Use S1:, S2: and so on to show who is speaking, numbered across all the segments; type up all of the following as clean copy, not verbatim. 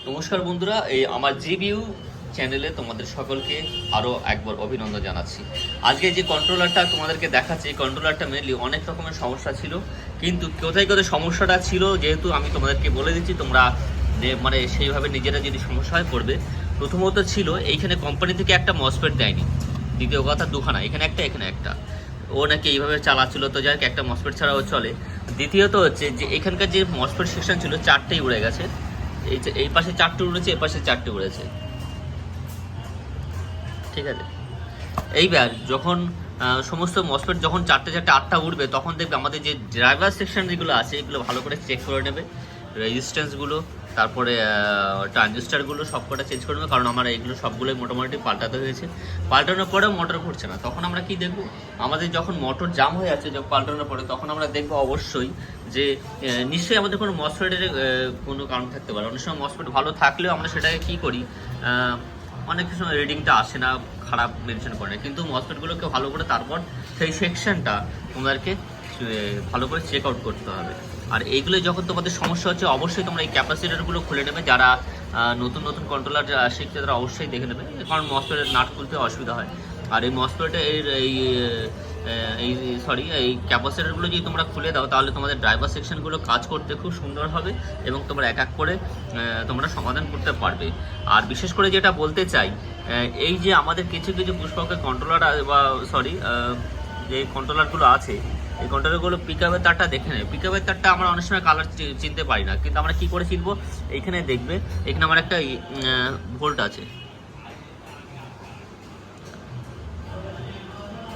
S1: নমস্কার বন্ধুরা, এই আমার জিভিউ চ্যানেলে তোমাদের সকলকে আরও একবার অভিনন্দন জানাচ্ছি। আজকে যে কন্ট্রোলারটা তোমাদেরকে দেখাচ্ছি, এই কন্ট্রোলারটা মেনলি অনেক রকমের সমস্যা ছিল, কিন্তু কোথায় কোথায় সমস্যাটা ছিল যেহেতু আমি তোমাদেরকে বলে দিচ্ছি, তোমরা মানে সেইভাবে নিজেরা যদি সমস্যা হয় পড়বে। প্রথমত ছিল এইখানে কোম্পানি থেকে একটা মসফেট দেয়নি, দ্বিতীয় কথা দুখানা, এখানে একটা ও নাকি এইভাবে চালাচ্ছিল, তো যাই হোক একটা মসফেট ছাড়াও চলে। দ্বিতীয়ত হচ্ছে যে এখানকার যে মসফেট সেকশন ছিল চারটেই উড়ে গেছে, এই পাশে চারটে উড়েছে, এই পাশে চারটে উড়েছে, ঠিক আছে। এইবার যখন সমস্ত মসফেট যখন চারটে আটটা উঠবে, তখন দেখবে আমাদের যে ড্রাইভার সেকশন যেগুলো আছে এগুলো ভালো করে চেক করে নেবে, রেজিস্ট্যান্সগুলো, তারপরে ট্রানজিস্টারগুলো সব কটা চেঞ্জ করে নেবে, কারণ আমার এইগুলো সবগুলোই মোটামুটি পাল্টাতে হয়েছে। পাল্টানোর পরেও মোটর ঘুরছে না, তখন আমরা কি দেখব, আমাদের যখন মোটর জাম হয়ে যাচ্ছে যখন পাল্টানোর পরে, তখন আমরা দেখবো অবশ্যই যে নিশ্চয়ই আমাদের কোনো মসফেটের কোনো কারণ থাকতে পারে। অনেক সময় মসফেট ভালো থাকলেও আমরা সেটাকে কী করি, অনেক সময় রিডিংটা আসে না, খারাপ মেনশন করে না, কিন্তু মসফেটগুলোকে ভালো করে তারপর সেই সেকশনটা তোমাদেরকে ভালো করে চেক আউট করতে হবে। আর এইগুলো যখন তোমাদের সমস্যা হচ্ছে, অবশ্যই তোমরা এই ক্যাপাসিটারগুলো খুলে নেবে। যারা নতুন নতুন কন্ট্রোলার শিখছে তারা অবশ্যই দেখে নেবে, কারণ মসফেটের নাট খুলতে অসুবিধা হয়। আর এই মসফেটের এই ক্যাপাসিটারগুলো যদি তোমরা খুলে দাও, তাহলে তোমাদের ড্রাইভার সেকশনগুলো কাজ করতে খুব সুন্দর হবে এবং তোমরা এক এক করে তোমরা সমাধান করতে পারবে। আর বিশেষ করে যেটা বলতে চাই, এই যে আমাদের কিছু কিছু পুষ্পকের কন্ট্রোলার বা যে কন্ট্রোলারগুলো আছে, এই কন্ট্রোলারগুলো পিকআপের তারটা দেখে নেবে। পিকআপের তারটা আমরা অনেক সময় কালার চিনতে পারি না, কিন্তু আমরা কি করে চিনবো, এইখানে দেখবে এখানে আমার একটা ভোল্ট আছে,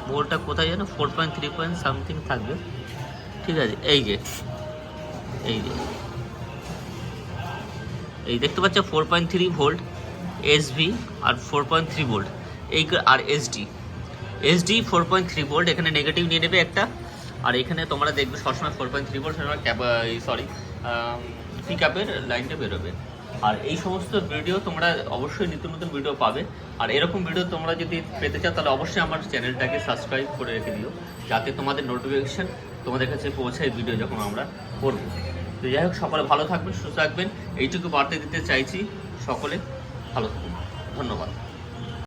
S1: ভোল্টটা কোথায় যেন 4.3 পয়েন্ট সামথিং থাকবে, ঠিক আছে। এই দেখতে পাচ্ছ 4.3 ভোল্ট এসভি আর 4.3 ভোল্ট এই, আর এসডি 4.3 ভোল্ট, এখানে নেগেটিভ নিয়ে নেবে একটা। আর এখানে তোমরা দেখবে সবসময় 4.3 ভোল্ট পিকআপের লাইনটা বেরোবে। আর এই সমস্ত ভিডিও তোমরা অবশ্যই নিত্য নতুন ভিডিও পাবে। আর এরকম ভিডিও তোমরা যদি পেতে চাও, তাহলে অবশ্যই আমার চ্যানেলটাকে সাবস্ক্রাইব করে রেখে দিও, যাতে তোমাদের নোটিফিকেশান তোমাদের কাছে পৌঁছায় ভিডিও যখন আমরা করবো। তো যাই হোক, সকলে ভালো থাকবেন, সুস্থ থাকবেন, এইটুকু বার্তা দিতে চাইছি। সকলে ভালো থাকবেন, ধন্যবাদ।